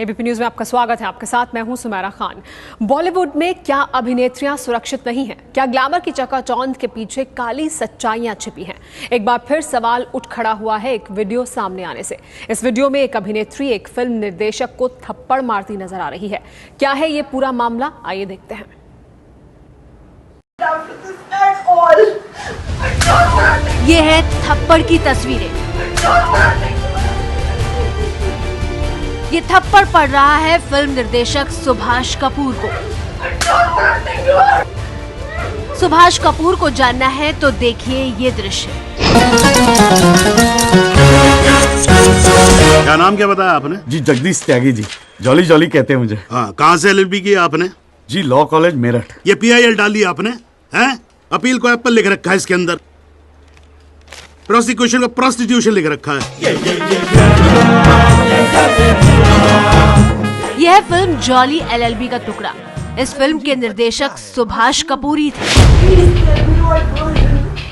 ABP news में आपका स्वागत है। आपके साथ मैं हूं सुमेरा खान। बॉलीवुड में क्या अभिनेत्रियां सुरक्षित नहीं हैं? क्या ग्लैमर की चकाचौंध के पीछे काली सच्चाइयां छिपी हैं? एक बार फिर सवाल उठ खड़ा हुआ है एक वीडियो सामने आने से। इस वीडियो में एक अभिनेत्री एक फिल्म निर्देशक को थप्पड़ मारती नजर आ रही है। क्या है ये पूरा मामला, आइए देखते हैं। ये है थप्पड़ की तस्वीरें। ये थप्पड़ पड़ रहा है फिल्म निर्देशक सुभाष कपूर को। सुभाष कपूर को जानना है तो देखिए ये दृश्य। क्या नाम क्या बताया आपने? जी जगदीश त्यागी जी, जॉली जॉली कहते हैं मुझे। हाँ, कहाँ से LLB की आपने? जी लॉ कॉलेज मेरठ। ये PIL डाल दिया आपने? हैं? अपील को एप्पल लिख रखा है इसके अंदर, प्रोसिक्यूशन को प्रोस्टिट्यूशन लिख रखा है। यह फिल्म जॉली LLB का टुकड़ा। इस फिल्म के निर्देशक सुभाष कपूर ही थे।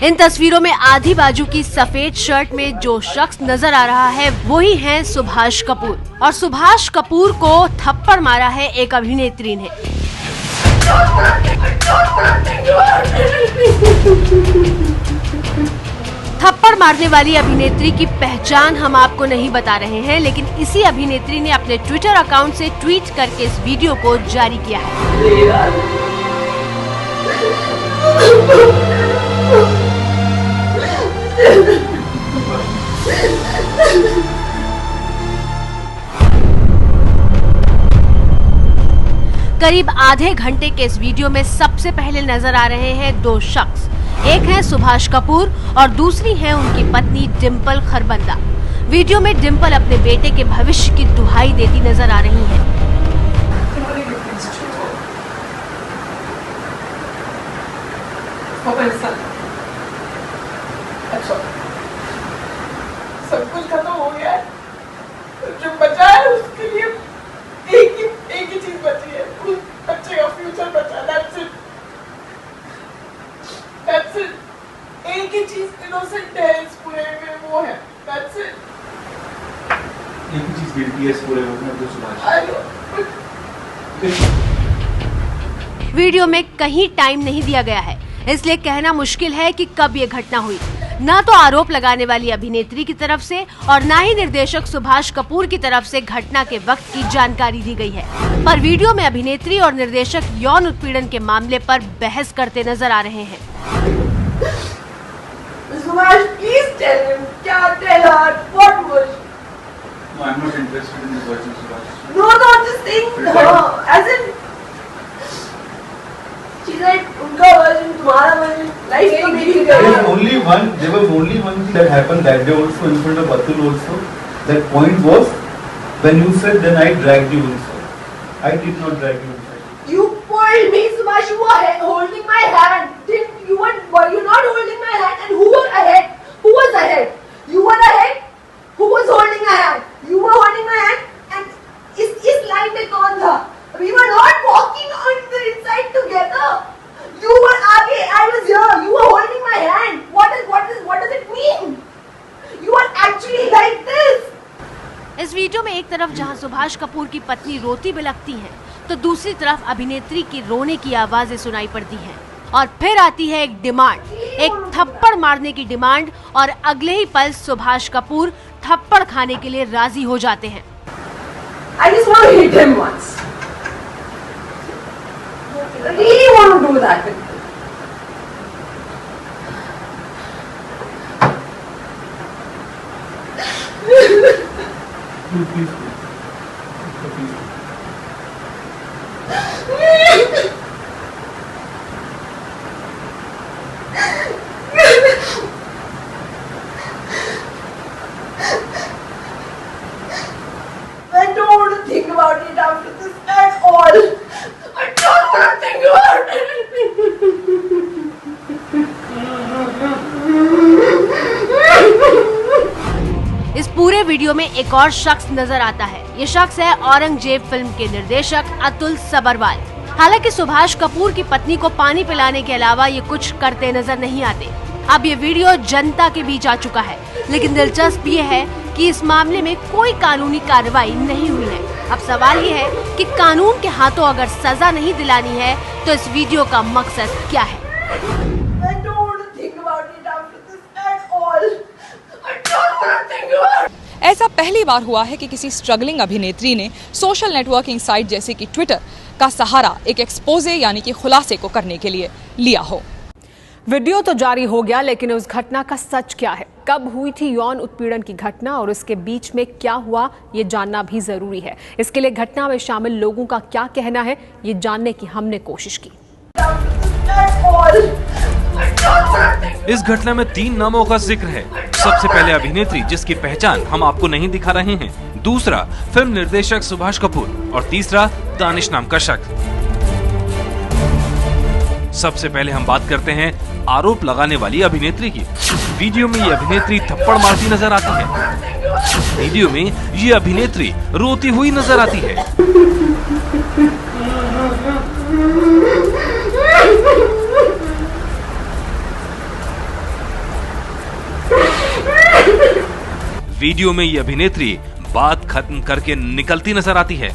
इन तस्वीरों में आधी बाजू की सफेद शर्ट में जो शख्स नजर आ रहा है वही है सुभाष कपूर। और सुभाष कपूर को थप्पड़ मारा है एक अभिनेत्री ने। थप्पड़ मारने वाली अभिनेत्री की पहचान हम आपको नहीं बता रहे हैं, लेकिन इसी अभिनेत्री ने अपने ट्विटर अकाउंट से ट्वीट करके इस वीडियो को जारी किया है। करीब आधे घंटे के इस वीडियो में सबसे पहले नजर आ रहे हैं दो शख्स। एक है सुभाष कपूर और दूसरी है उनकी पत्नी डिंपल खरबंदा। वीडियो में डिंपल अपने बेटे के भविष्य की दुहाई देती नजर आ रही हैं। अच्छा, सब कुछ खत्म हो गया है। जो बचा है उसके लिए एक ही चीज बची है, उस बच्चे का फ्यूचर बचा। That's it. एक ही चीज इनोसेंट है इस पूरे में, वो है। That's it. एक ही चीज गिरती है इस पूरे में, तो सुभाष। वीडियो में कहीं टाइम नहीं दिया गया है, इसलिए कहना मुश्किल है कि कब ये घटना हुई। ना तो आरोप लगाने वाली अभिनेत्री की तरफ से और ना ही निर्देशक सुभाष कपूर की तरफ से घटना के वक्त की जानकारी दी गई है। पर वीडियो में अभिनेत्री और निर्देशक यौन उत्पीड़न के मामले पर बहस करते नजर आ रहे हैं। Subhash, please tell him. Tell her what was. No, I'm not interested in this version, Subhash. No, not just saying her. As in, she's like, उनका version, तुम्हारा version, life तो मेरी गई। There was only one thing that happened that day also in front of Atul also. That point was when you said then I dragged you inside. I did not drag you inside. You pulled me, Subhash. You were holding my hand. Were you not holding my hand? And who was ahead? Who was ahead? You were ahead. Who was holding my hand? You were holding my hand. And इस line में कौन था? We were not walking on the inside together. You were आगे, I was here. You were holding my hand. What does it mean? You are actually like this. इस video में एक तरफ जहां सुभाष कपूर की पत्नी रोती बिलखती हैं, तो दूसरी तरफ अभिनेत्री की रोने की आवाजें सुनाई पड़ती हैं। और फिर आती है एक डिमांड, एक थप्पड़ मारने की डिमांड, और अगले ही पल सुभाष कपूर थप्पड़ खाने के लिए राजी हो जाते हैं। I just want to hit him once. I really want to do that with him. Please. I don't want to think about it after this at all. I don't want to think about it. इस पूरे video में एक और शख्स नजर आता है। ये शख्स है औरंगजेब फिल्म के निर्देशक अतुल सबरवाल। हालांकि सुभाष कपूर की पत्नी को पानी पिलाने के अलावा ये कुछ करते नजर नहीं आते। अब ये वीडियो जनता के बीच आ चुका है, लेकिन दिलचस्प ये है कि इस मामले में कोई कानूनी कार्रवाई नहीं हुई है। अब सवाल ये है कि कानून के हाथों अगर सजा नहीं दिलानी है तो इस वीडियो का मकसद क्या है। I don't want to think about it after this at all. I don't want to think about it. ऐसा पहली बार हुआ है कि किसी स्ट्रगलिंग अभिनेत्री ने सोशल नेटवर्किंग साइट जैसे कि ट्विटर का सहारा एक एक्सपोजे यानी कि खुलासे को करने के लिए लिया हो। वीडियो तो जारी हो गया, लेकिन उस घटना का सच क्या है? कब हुई थी यौन उत्पीड़न की घटना और उसके बीच में क्या हुआ, ये जानना भी जरूरी है। इसके लिए घटना में शामिल लोगों का क्या कहना है, ये जानने की हमने कोशिश की। इस घटना में 3 नामों का जिक्र है। सबसे पहले अभिनेत्री जिसकी पहचान हम आपको नहीं दिखा रहे हैं, दूसरा फिल्म निर्देशक सुभाष कपूर और तीसरा दानिश नाम का शख्स। सबसे पहले हम बात करते हैं आरोप लगाने वाली अभिनेत्री की। वीडियो में ये अभिनेत्री थप्पड़ मारती नजर आती है। वीडियो में ये अभिनेत्री रोती हुई नजर आती है। वीडियो में ये अभिनेत्री बात खत्म करके निकलती नजर आती है।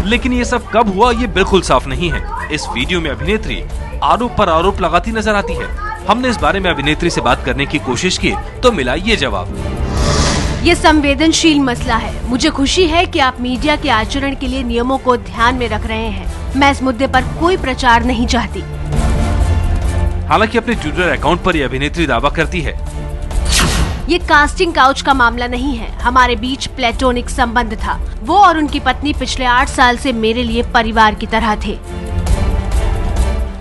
लेकिन ये सब कब हुआ ये बिल्कुल साफ नहीं है। इस वीडियो में अभिनेत्री आरोप पर आरोप लगाती नजर आती है। हमने इस बारे में अभिनेत्री से बात करने की कोशिश की तो मिला ये जवाब। ये संवेदनशील मसला है। मुझे खुशी है कि आप मीडिया के आचरण के लिए नियमों को ध्यान में रख रहे हैं। मैं इस मुद्दे पर कोई प्रचार नहीं चाहती। हालांकि अपने ट्विटर अकाउंट पर यह अभिनेत्री दावा करती है, ये कास्टिंग काउच का मामला नहीं है। हमारे बीच प्लेटोनिक संबंध था। वो और उनकी पत्नी पिछले 8 साल से मेरे लिए परिवार की तरह थे।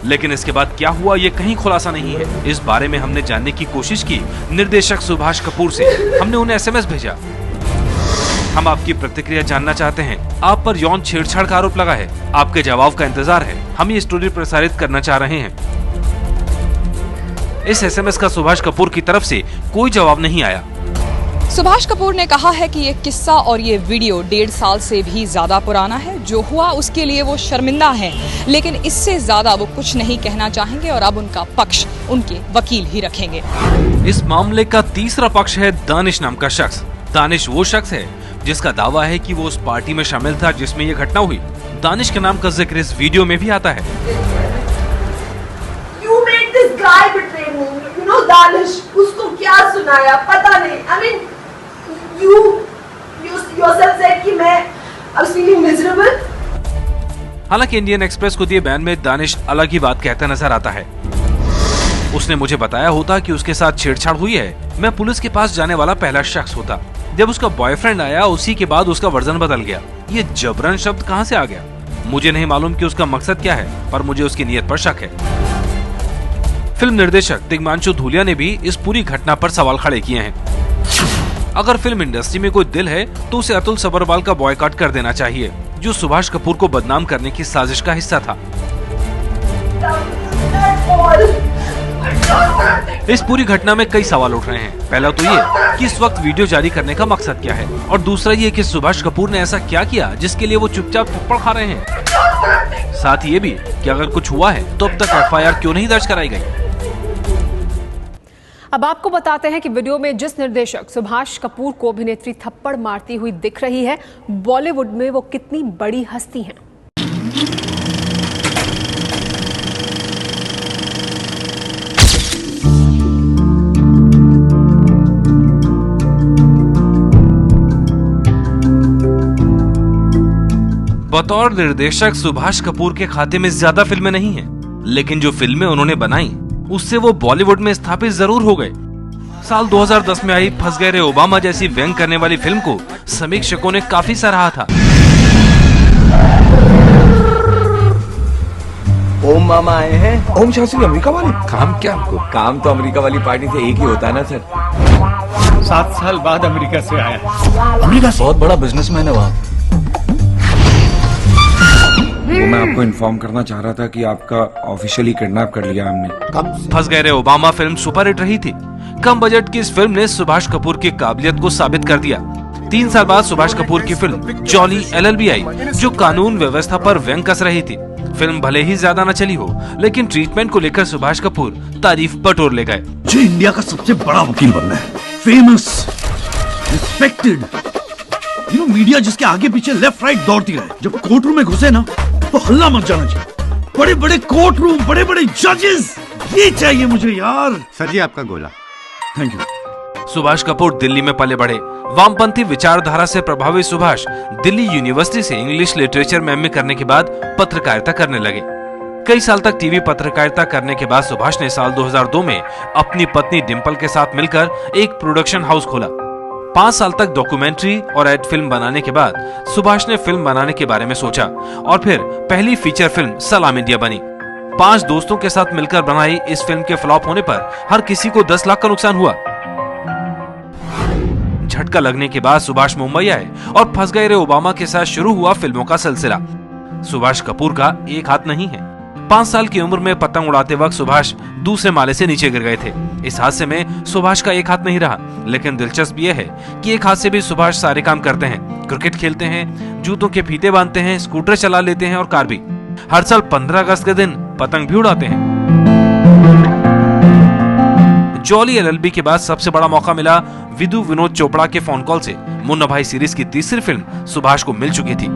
लेकिन इसके बाद क्या हुआ ये कहीं खुलासा नहीं है। इस बारे में हमने जानने की कोशिश की निर्देशक सुभाष कपूर से। हमने उन्हें SMS भेजा। हम आपकी प्रतिक्रिया जानना चाहते हैं। आप पर यौन छेड़छाड़ का आरोप लगा है। आपके जवाब का इंतजार है। हम ये स्टोरी प्रसारित करना चाह रहे हैं। इस SMS का सुभाष कपूर की तरफ से कोई जवाब नहीं आया। सुभाष कपूर ने कहा है कि ये किस्सा और ये वीडियो 1.5 साल से भी ज्यादा पुराना है। जो हुआ उसके लिए वो शर्मिंदा हैं, लेकिन इससे ज्यादा वो कुछ नहीं कहना चाहेंगे और अब उनका पक्ष उनके वकील ही रखेंगे। इस मामले का तीसरा पक्ष है दानिश नाम का शख्स। दानिश वो शख्स है जिसका दावा है कि वो उस पार्टी में शामिल था जिसमें ये घटना हुई। दानिश के नाम का जिक्र इस वीडियो में भी आता है। दानिश, उसको क्या सुनाया पता नहीं। I mean, you yourself said कि मैं I was feeling miserable. हालांकि इंडियन एक्सप्रेस को दिए बयान में दानिश अलग ही बात कहता नजर आता है। उसने मुझे बताया होता कि उसके साथ छेड़छाड़ हुई है, मैं पुलिस के पास जाने वाला पहला शख्स होता। जब उसका बॉयफ्रेंड आया उसी के बाद उसका वर्जन बदल गया। ये जबरन शब्द कहाँ से आ गया? मुझे नहीं मालूम कि उसका मकसद क्या है, पर मुझे उसकी नीयत पर शक है। फिल्म निर्देशक तिग्मांशु धूलिया ने भी इस पूरी घटना पर सवाल खड़े किए हैं। अगर फिल्म इंडस्ट्री में कोई दिल है तो उसे अतुल सबरवाल का बॉयकॉट कर देना चाहिए, जो सुभाष कपूर को बदनाम करने की साजिश का हिस्सा था। इस पूरी घटना में कई सवाल उठ रहे हैं। पहला तो ये कि इस वक्त वीडियो जारी करने का मकसद क्या है, और दूसरा ये कि सुभाष कपूर ने ऐसा क्या किया जिसके लिए वो चुपचाप थप्पड़ खा रहे हैं। साथ ही ये भी कि अगर कुछ हुआ है तो अब तक FIR क्यों नहीं दर्ज कराई गई। अब आपको बताते हैं कि वीडियो में जिस निर्देशक सुभाष कपूर को अभिनेत्री थप्पड़ मारती हुई दिख रही है, बॉलीवुड में वो कितनी बड़ी हस्ती हैं। बतौर निर्देशक सुभाष कपूर के खाते में ज्यादा फिल्में नहीं हैं, लेकिन जो फिल्में उन्होंने बनाई उससे वो बॉलीवुड में स्थापित जरूर हो गए। साल 2010 में आई फंस गए रे ओबामा जैसी व्यंग करने वाली फिल्म को समीक्षकों ने काफी सराहा था। ओम मामा आए हैं। ओम शास्त्री अमेरिका वाले? काम क्या हमको? काम तो अमेरिका वाली पार्टी से एक ही होता है ना सर। 7 साल बाद अमेरिका से आया। अमेरिका से? बहुत बड़ा बिजनेसमैन है वहाँ। वो मैं आपको इन्फॉर्म करना चाह रहा था कि आपका ऑफिशियली किडनैप कर लिया हमने। फंस गए रे ओबामा फिल्म सुपरहिट रही थी। कम बजट की इस फिल्म ने सुभाष कपूर की काबिलियत को साबित कर दिया। 3 साल बाद सुभाष कपूर की फिल्म जॉली LLB आई, जो कानून व्यवस्था पर व्यंग कस रही थी। फिल्म भले ही ज्यादा न चली हो, लेकिन ट्रीटमेंट को लेकर सुभाष कपूर तारीफ बटोर ले गए। मुझे इंडिया का सबसे बड़ा वकील बनना है, फेमस, रिस्पेक्टेड, मीडिया जिसके आगे पीछे लेफ्ट राइट दौड़ती रहे। जब कोर्ट रूम में घुसे ना तो हल्ला मच जाना चाहिए। बड़े बड़े कोर्ट रूम, बड़े बड़े जजेस, ये चाहिए मुझे यार। सर जी आपका गोला। Thank you. सुभाष कपूर दिल्ली में पले बढ़े। वामपंथी विचारधारा से प्रभावित सुभाष दिल्ली यूनिवर्सिटी से इंग्लिश लिटरेचर में MA करने के बाद पत्रकारिता करने लगे। कई साल तक टीवी पत्रकारिता करने के बाद सुभाष ने साल 2002 में अपनी पत्नी डिंपल के साथ मिलकर एक प्रोडक्शन हाउस खोला। 5 साल तक डॉक्यूमेंट्री और एड फिल्म बनाने के बाद सुभाष ने फिल्म बनाने के बारे में सोचा और फिर पहली फीचर फिल्म सलाम इंडिया बनी। 5 दोस्तों के साथ मिलकर बनाई इस फिल्म के फ्लॉप होने पर हर किसी को 10 लाख का नुकसान हुआ। झटका लगने के बाद सुभाष मुंबई आए और फंस गए रे ओबामा के साथ शुरू हुआ फिल्मों का सिलसिला। सुभाष कपूर का एक हाथ नहीं है। 5 साल की उम्र में पतंग उड़ाते वक्त सुभाष दूसरे माले से नीचे गिर गए थे। इस हादसे में सुभाष का एक हाथ नहीं रहा, लेकिन दिलचस्प यह है कि एक हाथ से भी सुभाष सारे काम करते हैं। क्रिकेट खेलते हैं, जूतों के फीते बांधते हैं, स्कूटर चला लेते हैं और कार भी। हर साल 15 अगस्त के दिन पतंग भी उड़ाते हैं। जॉली LLB के बाद सबसे बड़ा मौका मिला विदु विनोद चोपड़ा के फोन कॉल से। मुन्ना भाई सीरीज की तीसरी फिल्म सुभाष को मिल चुकी थी।